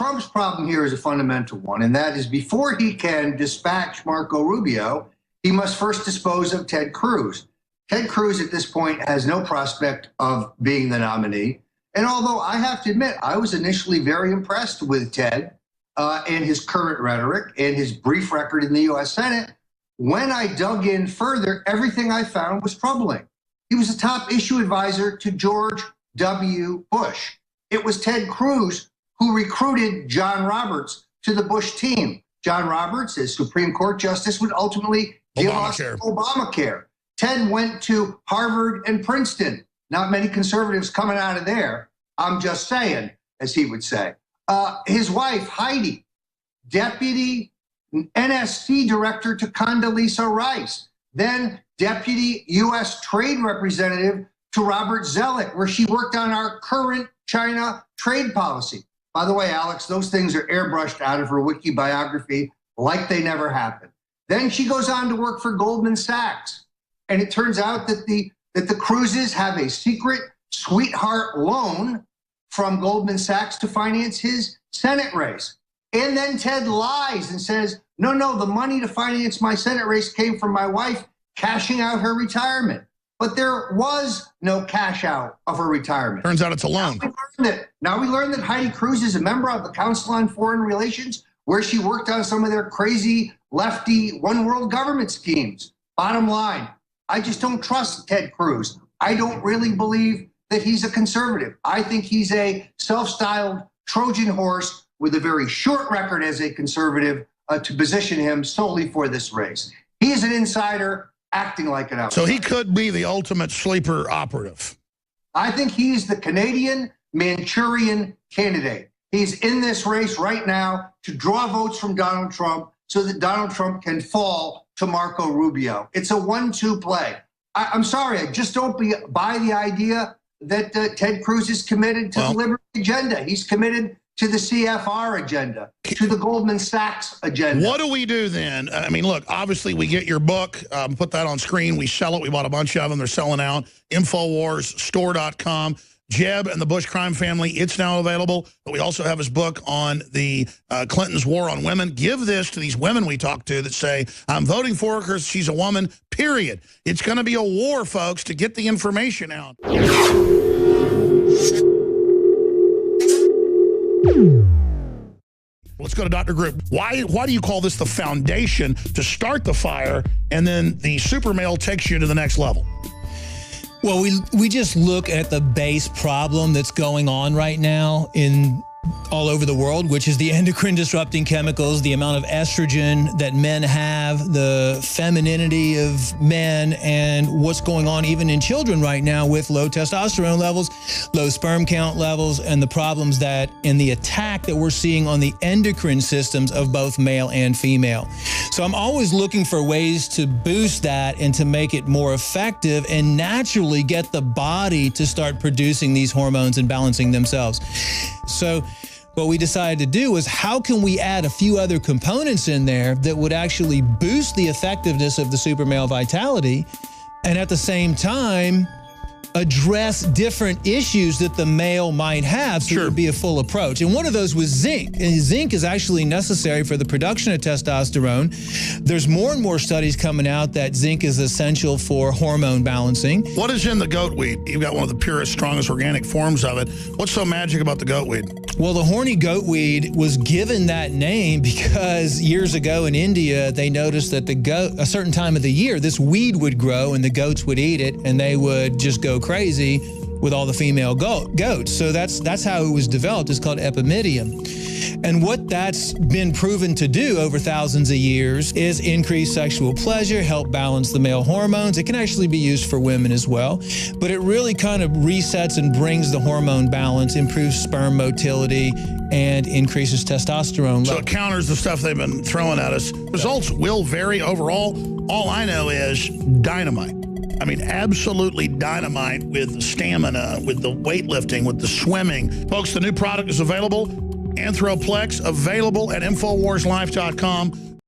Trump's problem here is a fundamental one, and that is before he can dispatch Marco Rubio, he must first dispose of Ted Cruz. Ted Cruz at this point has no prospect of being the nominee. And although I have to admit, I was initially very impressed with Ted and his current rhetoric and his brief record in the U.S. Senate, when I dug in further, everything I found was troubling. He was a top issue advisor to George W. Bush. It was Ted Cruz who recruited John Roberts to the Bush team. John Roberts, as Supreme Court Justice, would ultimately give us Obamacare. Ted went to Harvard and Princeton. Not many conservatives coming out of there. I'm just saying, as he would say. His wife, Heidi, deputy NSC director to Condoleezza Rice, then deputy U.S. trade representative to Robert Zellick, where she worked on our current China trade policy. By the way, Alex, those things are airbrushed out of her wiki biography like they never happened. Then she goes on to work for Goldman Sachs. And it turns out that the Cruzes have a secret sweetheart loan from Goldman Sachs to finance his Senate race. And then Ted lies and says, no, the money to finance my Senate race came from my wife cashing out her retirement. But there was no cash out of her retirement. Turns out it's a loan. Now we learned that Heidi Cruz is a member of the Council on Foreign Relations, where she worked on some of their crazy lefty one world government schemes. Bottom line, I just don't trust Ted Cruz. I don't really believe that he's a conservative. I think he's a self-styled Trojan horse with a very short record as a conservative to position him solely for this race. He is an insider acting like an outsider. So he could be the ultimate sleeper operative. I think he's the Canadian Manchurian candidate. He's in this race right now to draw votes from Donald Trump so that Donald Trump can fall to Marco Rubio. It's a 1-2 play. I'm sorry, I just don't buy the idea that Ted Cruz is committed to the liberty agenda. He's committed to the CFR agenda, to the Goldman Sachs agenda. What do we do then? I mean, look, obviously we get your book, put that on screen, we sell it, we bought a bunch of them, they're selling out, InfoWarsStore.com. Jeb and the Bush crime family, it's now available. But we also have his book on the Clinton's war on women. Give this to these women we talk to that say, I'm voting for her because she's a woman, period. It's going to be a war, folks, to get the information out. Let's go to Dr. Group. Why do you call this the foundation to start the fire, and then the super male takes you to the next level? Well, we just look at the base problem that's going on right now all over the world, which is the endocrine disrupting chemicals, the amount of estrogen that men have, the femininity of men, and what's going on even in children right now with low testosterone levels, low sperm count levels, and the problems that in the attack that we're seeing on the endocrine systems of both male and female. So I'm always looking for ways to boost that and to make it more effective and naturally get the body to start producing these hormones and balancing themselves. So what we decided to do was, how can we add a few other components in there that would actually boost the effectiveness of the super male vitality and at the same time address different issues that the male might have, so it would be a full approach. And one of those was zinc. And zinc is actually necessary for the production of testosterone. There's more and more studies coming out that zinc is essential for hormone balancing. What is in the goat weed? You've got one of the purest, strongest organic forms of it. What's so magic about the goat weed? Well, the horny goat weed was given that name because years ago in India, they noticed that a certain time of the year, this weed would grow and the goats would eat it and they would just go crazy with all the female goats. So that's how it was developed. It's called epimedium. And what that's been proven to do over thousands of years is increase sexual pleasure, help balance the male hormones. It can actually be used for women as well, but it really kind of resets and brings the hormone balance, improves sperm motility, and increases testosterone levels. So it counters the stuff they've been throwing at us. Results will vary overall. All I know is dynamite. I mean, absolutely dynamite with the stamina, with the weightlifting, with the swimming. Folks, the new product is available. Anthroplex, available at InfoWarsLife.com.